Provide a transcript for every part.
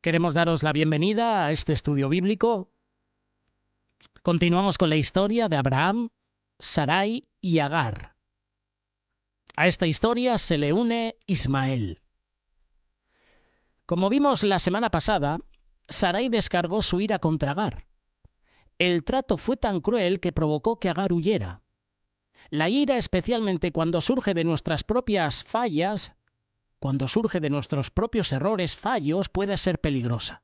Queremos daros la bienvenida a este estudio bíblico. Continuamos con la historia de Abraham, Sarai y Agar. A esta historia se le une Ismael. Como vimos la semana pasada, Sarai descargó su ira contra Agar. El trato fue tan cruel que provocó que Agar huyera. La ira, especialmente cuando surge de nuestras propias fallas, cuando surge de nuestros propios errores, fallos, puede ser peligrosa.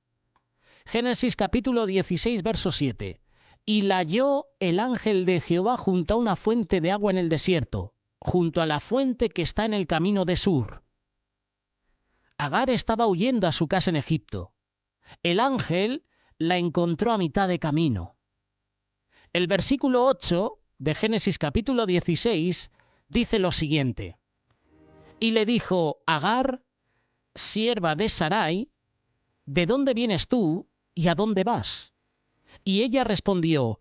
Génesis capítulo 16, verso 7. Y la halló el ángel de Jehová junto a una fuente de agua en el desierto, junto a la fuente que está en el camino de Sur. Agar estaba huyendo a su casa en Egipto. El ángel la encontró a mitad de camino. El versículo 8 de Génesis capítulo 16 dice lo siguiente. Y le dijo, Agar, sierva de Sarai, ¿de dónde vienes tú y a dónde vas? Y ella respondió,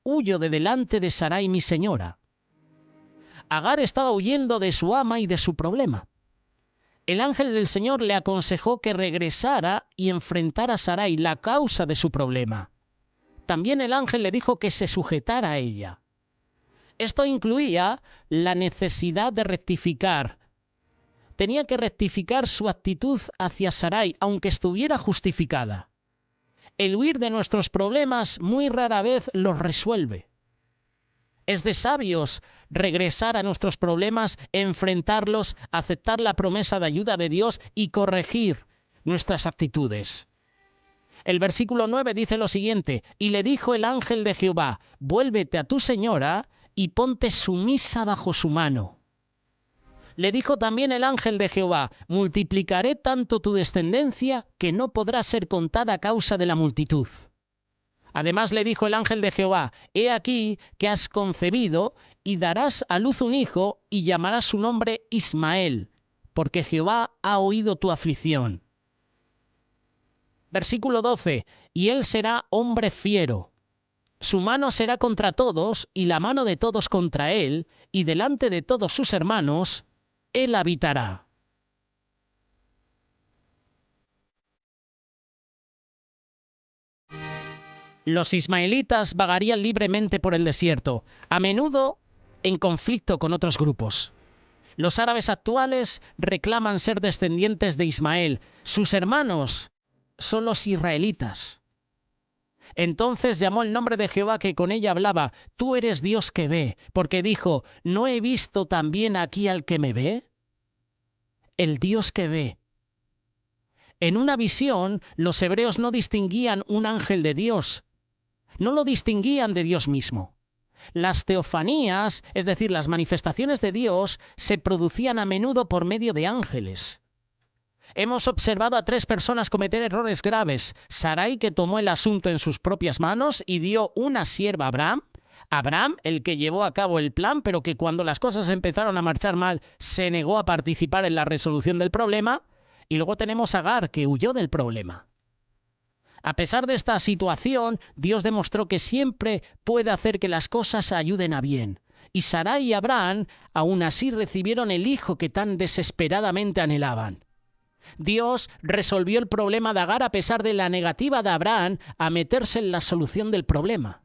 huyo de delante de Sarai mi señora. Agar estaba huyendo de su ama y de su problema. El ángel del Señor le aconsejó que regresara y enfrentara a Sarai, la causa de su problema. También el ángel le dijo que se sujetara a ella. Esto incluía la necesidad de rectificar. Tenía que rectificar su actitud hacia Sarai, aunque estuviera justificada. El huir de nuestros problemas muy rara vez los resuelve. Es de sabios regresar a nuestros problemas, enfrentarlos, aceptar la promesa de ayuda de Dios y corregir nuestras actitudes. El versículo 9 dice lo siguiente, y le dijo el ángel de Jehová, vuélvete a tu señora y ponte sumisa bajo su mano. Le dijo también el ángel de Jehová, multiplicaré tanto tu descendencia que no podrá ser contada a causa de la multitud. Además le dijo el ángel de Jehová, he aquí que has concebido y darás a luz un hijo y llamarás su nombre Ismael, porque Jehová ha oído tu aflicción. Versículo 12, y él será hombre fiero. Su mano será contra todos y la mano de todos contra él, y delante de todos sus hermanos, él habitará. Los ismaelitas vagarían libremente por el desierto, a menudo en conflicto con otros grupos. Los árabes actuales reclaman ser descendientes de Ismael. Sus hermanos son los israelitas. Entonces llamó el nombre de Jehová que con ella hablaba, tú eres Dios que ve, porque dijo, ¿no he visto también aquí al que me ve? El Dios que ve. En una visión, los hebreos no distinguían un ángel de Dios, no lo distinguían de Dios mismo. Las teofanías, es decir, las manifestaciones de Dios, se producían a menudo por medio de ángeles. Hemos observado a 3 personas cometer errores graves. Sarai, que tomó el asunto en sus propias manos y dio una sierva a Abraham. Abraham, el que llevó a cabo el plan, pero que cuando las cosas empezaron a marchar mal, se negó a participar en la resolución del problema. Y luego tenemos a Agar, que huyó del problema. A pesar de esta situación, Dios demostró que siempre puede hacer que las cosas ayuden a bien. Y Sarai y Abraham aún así recibieron el hijo que tan desesperadamente anhelaban. Dios resolvió el problema de Agar a pesar de la negativa de Abraham a meterse en la solución del problema.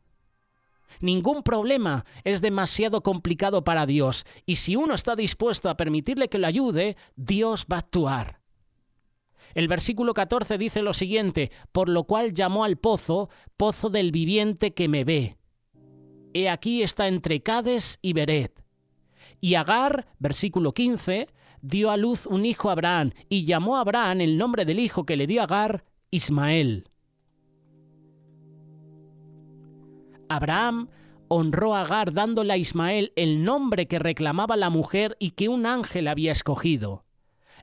Ningún problema es demasiado complicado para Dios, y si uno está dispuesto a permitirle que lo ayude, Dios va a actuar. El versículo 14 dice lo siguiente, por lo cual llamó al pozo, pozo del viviente que me ve. He aquí está entre Cades y Beret. Y Agar, versículo 15, dio a luz un hijo a Abraham, y llamó a Abraham el nombre del hijo que le dio a Agar, Ismael. Abraham honró a Agar dándole a Ismael el nombre que reclamaba la mujer y que un ángel había escogido.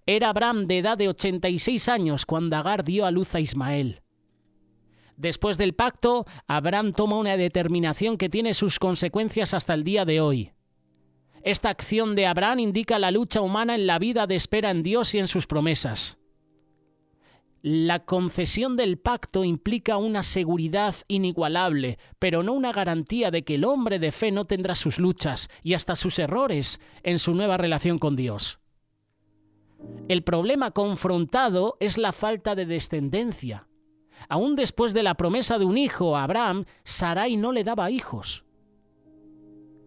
Era Abraham de edad de 86 años cuando Agar dio a luz a Ismael. Después del pacto, Abraham toma una determinación que tiene sus consecuencias hasta el día de hoy. Esta acción de Abraham indica la lucha humana en la vida de espera en Dios y en sus promesas. La concesión del pacto implica una seguridad inigualable, pero no una garantía de que el hombre de fe no tendrá sus luchas y hasta sus errores en su nueva relación con Dios. El problema confrontado es la falta de descendencia. Aún después de la promesa de un hijo a Abraham, Sarai no le daba hijos.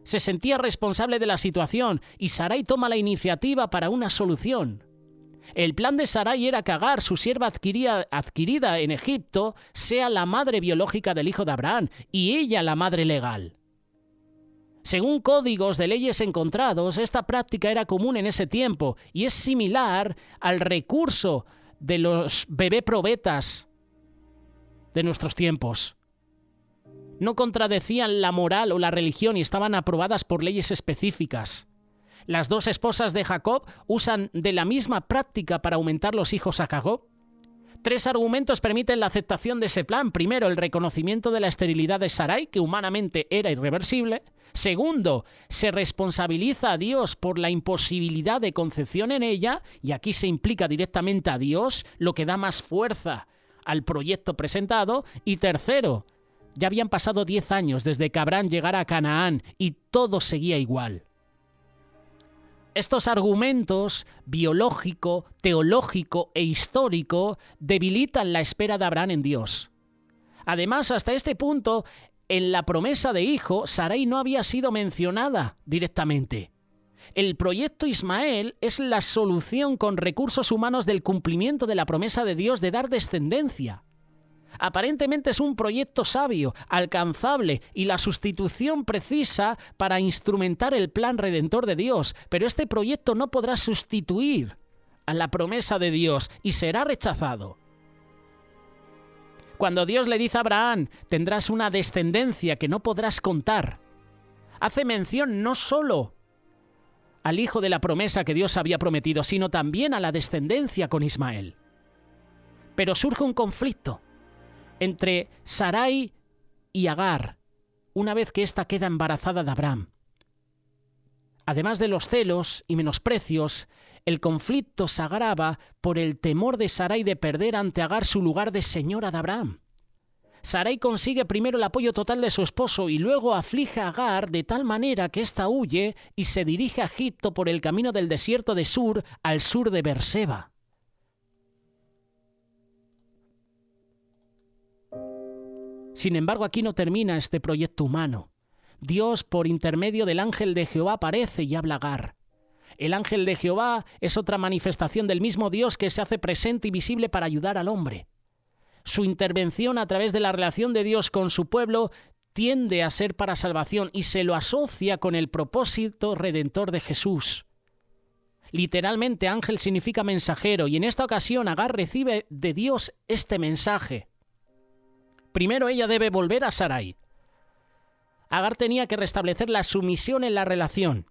Se sentía responsable de la situación y Sarai toma la iniciativa para una solución. El plan de Sarai era que Agar, su sierva adquirida en Egipto, sea la madre biológica del hijo de Abraham y ella la madre legal. Según códigos de leyes encontrados, esta práctica era común en ese tiempo y es similar al recurso de los bebé probetas de nuestros tiempos. No contradecían la moral o la religión y estaban aprobadas por leyes específicas. Las dos esposas de Jacob usan de la misma práctica para aumentar los hijos a Jacob. 3 argumentos permiten la aceptación de ese plan. Primero, el reconocimiento de la esterilidad de Sarai, que humanamente era irreversible. Segundo, se responsabiliza a Dios por la imposibilidad de concepción en ella, y aquí se implica directamente a Dios, lo que da más fuerza al proyecto presentado. Y tercero, ya habían pasado 10 años desde que Abraham llegara a Canaán y todo seguía igual. Estos argumentos biológico, teológico e histórico debilitan la espera de Abraham en Dios. Además, hasta este punto, en la promesa de hijo, Sarai no había sido mencionada directamente. El proyecto Ismael es la solución con recursos humanos del cumplimiento de la promesa de Dios de dar descendencia. Aparentemente es un proyecto sabio, alcanzable y la sustitución precisa para instrumentar el plan redentor de Dios, pero este proyecto no podrá sustituir a la promesa de Dios y será rechazado. Cuando Dios le dice a Abraham, tendrás una descendencia que no podrás contar, hace mención no solo al hijo de la promesa que Dios había prometido, sino también a la descendencia con Ismael. Pero surge un conflicto entre Sarai y Agar, una vez que ésta queda embarazada de Abraham. Además de los celos y menosprecios, el conflicto se agrava por el temor de Sarai de perder ante Agar su lugar de señora de Abraham. Sarai consigue primero el apoyo total de su esposo y luego aflige a Agar de tal manera que ésta huye y se dirige a Egipto por el camino del desierto de Sur al sur de Beerseba. Sin embargo, aquí no termina este proyecto humano. Dios, por intermedio del ángel de Jehová, aparece y habla a Agar. El ángel de Jehová es otra manifestación del mismo Dios que se hace presente y visible para ayudar al hombre. Su intervención a través de la relación de Dios con su pueblo tiende a ser para salvación y se lo asocia con el propósito redentor de Jesús. Literalmente, ángel significa mensajero y en esta ocasión Agar recibe de Dios este mensaje. Primero ella debe volver a Sarai. Agar tenía que restablecer la sumisión en la relación.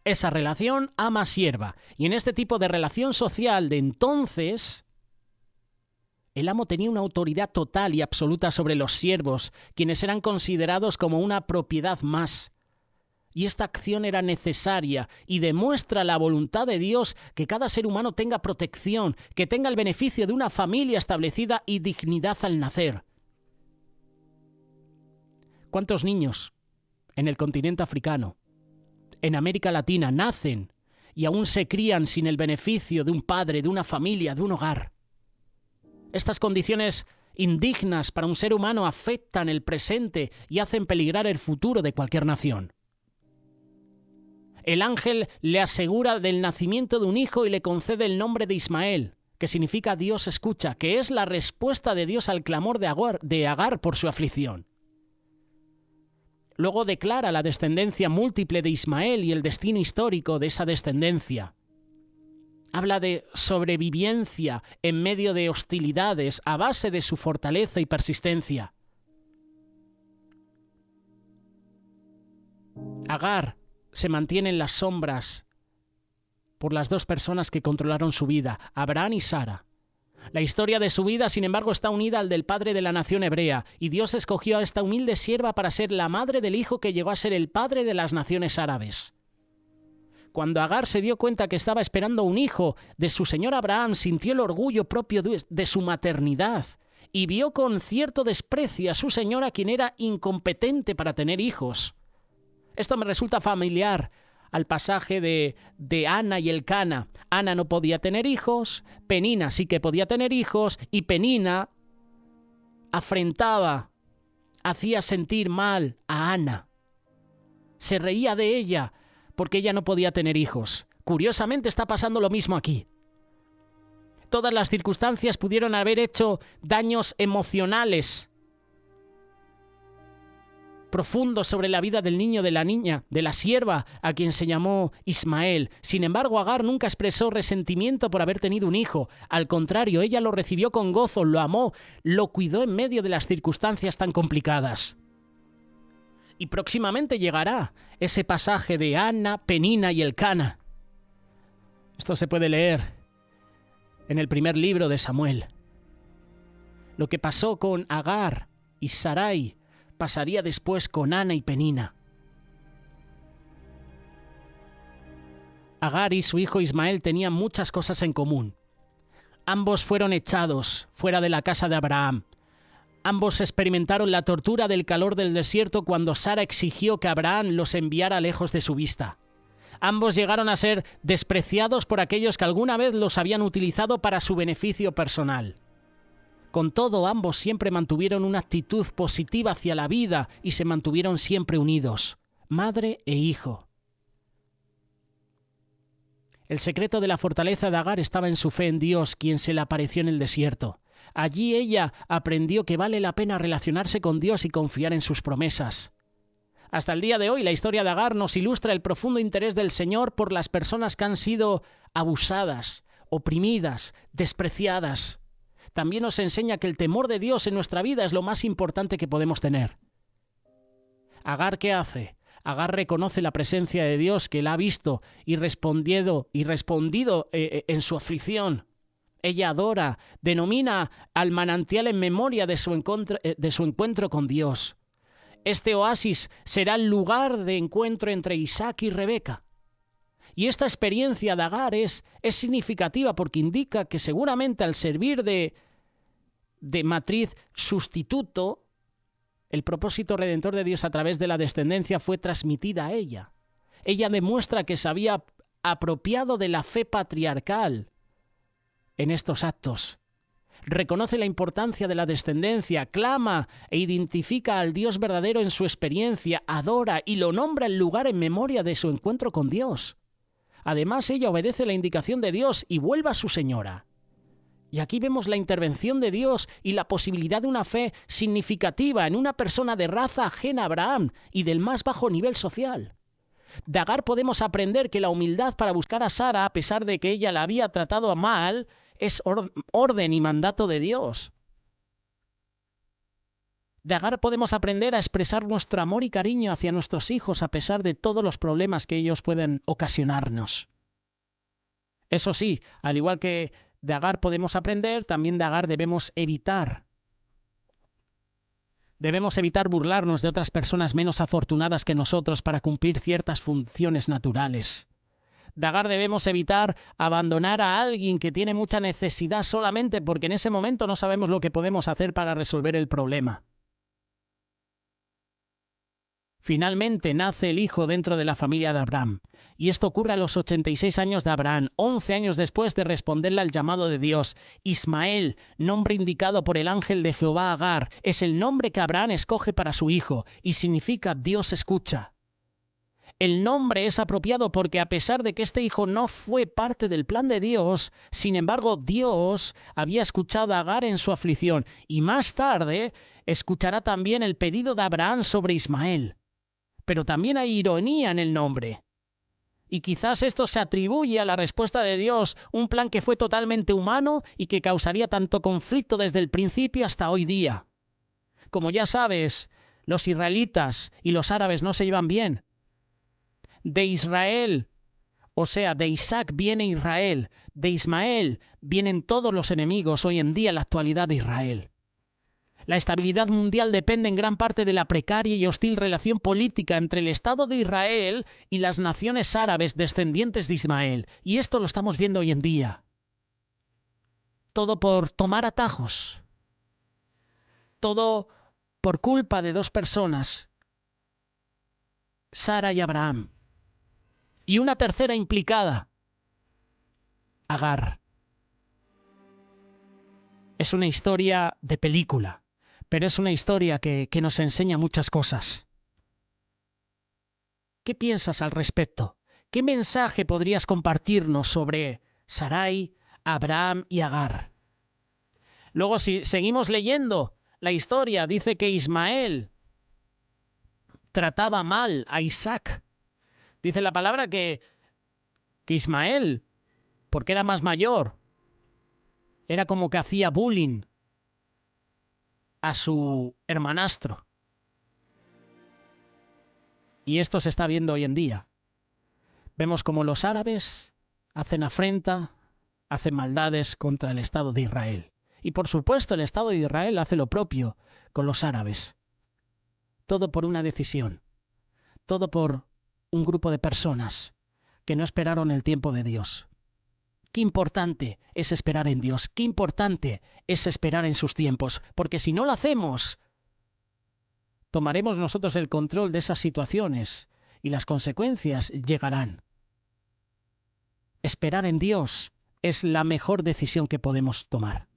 Esa relación ama-sierva. Y en este tipo de relación social de entonces, el amo tenía una autoridad total y absoluta sobre los siervos, quienes eran considerados como una propiedad más. Y esta acción era necesaria y demuestra la voluntad de Dios que cada ser humano tenga protección, que tenga el beneficio de una familia establecida y dignidad al nacer. ¿Cuántos niños en el continente africano, en América Latina, nacen y aún se crían sin el beneficio de un padre, de una familia, de un hogar? Estas condiciones indignas para un ser humano afectan el presente y hacen peligrar el futuro de cualquier nación. El ángel le asegura del nacimiento de un hijo y le concede el nombre de Ismael, que significa Dios escucha, que es la respuesta de Dios al clamor de Agar por su aflicción. Luego declara la descendencia múltiple de Ismael y el destino histórico de esa descendencia. Habla de sobrevivencia en medio de hostilidades a base de su fortaleza y persistencia. Agar se mantiene en las sombras por las dos personas que controlaron su vida, Abraham y Sara. La historia de su vida, sin embargo, está unida al del padre de la nación hebrea, y Dios escogió a esta humilde sierva para ser la madre del hijo que llegó a ser el padre de las naciones árabes. Cuando Agar se dio cuenta que estaba esperando un hijo de su señor Abraham, sintió el orgullo propio de su maternidad y vio con cierto desprecio a su señora, quien era incompetente para tener hijos. Esto me resulta familiar al pasaje de Ana y Elcana. Ana no podía tener hijos, Penina sí que podía tener hijos, y Penina afrentaba, hacía sentir mal a Ana. Se reía de ella porque ella no podía tener hijos. Curiosamente está pasando lo mismo aquí. Todas las circunstancias pudieron haber hecho daños emocionales profundos sobre la vida del niño, de la niña, de la sierva a quien se llamó Ismael. Sin embargo, Agar nunca expresó resentimiento por haber tenido un hijo. Al contrario, ella lo recibió con gozo, lo amó, lo cuidó en medio de las circunstancias tan complicadas. Y próximamente llegará ese pasaje de Ana, Penina y Elcana. Esto se puede leer en el primer libro de Samuel. Lo que pasó con Agar y Sarai pasaría después con Ana y Penina. Agar y su hijo Ismael tenían muchas cosas en común. Ambos fueron echados fuera de la casa de Abraham. Ambos experimentaron la tortura del calor del desierto cuando Sara exigió que Abraham los enviara lejos de su vista. Ambos llegaron a ser despreciados por aquellos que alguna vez los habían utilizado para su beneficio personal. Con todo, ambos siempre mantuvieron una actitud positiva hacia la vida y se mantuvieron siempre unidos, madre e hijo. El secreto de la fortaleza de Agar estaba en su fe en Dios, quien se le apareció en el desierto. Allí ella aprendió que vale la pena relacionarse con Dios y confiar en sus promesas. Hasta el día de hoy, la historia de Agar nos ilustra el profundo interés del Señor por las personas que han sido abusadas, oprimidas, despreciadas. También nos enseña que el temor de Dios en nuestra vida es lo más importante que podemos tener. Agar, ¿qué hace? Agar reconoce la presencia de Dios que la ha visto y respondido en su aflicción. Ella adora, denomina al manantial en memoria de su encuentro con Dios. Este oasis será el lugar de encuentro entre Isaac y Rebeca. Y esta experiencia de Agar es significativa porque indica que seguramente al servir de matriz sustituto, el propósito redentor de Dios a través de la descendencia fue transmitida a ella. Ella demuestra que se había apropiado de la fe patriarcal en estos actos. Reconoce la importancia de la descendencia, clama e identifica al Dios verdadero en su experiencia, adora y lo nombra el lugar en memoria de su encuentro con Dios. Además, ella obedece la indicación de Dios y vuelve a su señora. Y aquí vemos la intervención de Dios y la posibilidad de una fe significativa en una persona de raza ajena a Abraham y del más bajo nivel social. De Agar podemos aprender que la humildad para buscar a Sara, a pesar de que ella la había tratado mal, es orden y mandato de Dios. De Agar podemos aprender a expresar nuestro amor y cariño hacia nuestros hijos a pesar de todos los problemas que ellos pueden ocasionarnos. Eso sí, al igual que de Agar podemos aprender, también de Agar debemos evitar. Debemos evitar burlarnos de otras personas menos afortunadas que nosotros para cumplir ciertas funciones naturales. De Agar debemos evitar abandonar a alguien que tiene mucha necesidad solamente porque en ese momento no sabemos lo que podemos hacer para resolver el problema. Finalmente nace el hijo dentro de la familia de Abraham. Y esto ocurre a los 86 años de Abraham, 11 años después de responderle al llamado de Dios. Ismael, nombre indicado por el ángel de Jehová a Agar, es el nombre que Abraham escoge para su hijo y significa Dios escucha. El nombre es apropiado porque a pesar de que este hijo no fue parte del plan de Dios, sin embargo Dios había escuchado a Agar en su aflicción y más tarde escuchará también el pedido de Abraham sobre Ismael. Pero también hay ironía en el nombre. Y quizás esto se atribuye a la respuesta de Dios, un plan que fue totalmente humano y que causaría tanto conflicto desde el principio hasta hoy día. Como ya sabes, los israelitas y los árabes no se llevan bien. De Israel, o sea, de Isaac viene Israel, de Ismael vienen todos los enemigos hoy en día en la actualidad de Israel. La estabilidad mundial depende en gran parte de la precaria y hostil relación política entre el Estado de Israel y las naciones árabes descendientes de Ismael. Y esto lo estamos viendo hoy en día. Todo por tomar atajos. Todo por culpa de dos personas, Sara y Abraham. Y una tercera implicada, Agar. Es una historia de película, pero es una historia que nos enseña muchas cosas. ¿Qué piensas al respecto? ¿Qué mensaje podrías compartirnos sobre Sarai, Abraham y Agar? Luego, si seguimos leyendo la historia, dice que Ismael trataba mal a Isaac. Dice la palabra que Ismael, porque era más mayor, era como que hacía bullying a su hermanastro. Y esto se está viendo hoy en día. Vemos como los árabes hacen afrenta, hacen maldades contra el Estado de Israel. Y por supuesto el Estado de Israel hace lo propio con los árabes. Todo por una decisión. Todo por un grupo de personas que no esperaron el tiempo de Dios. Qué importante es esperar en Dios. Qué importante es esperar en sus tiempos. Porque si no lo hacemos, tomaremos nosotros el control de esas situaciones y las consecuencias llegarán. Esperar en Dios es la mejor decisión que podemos tomar.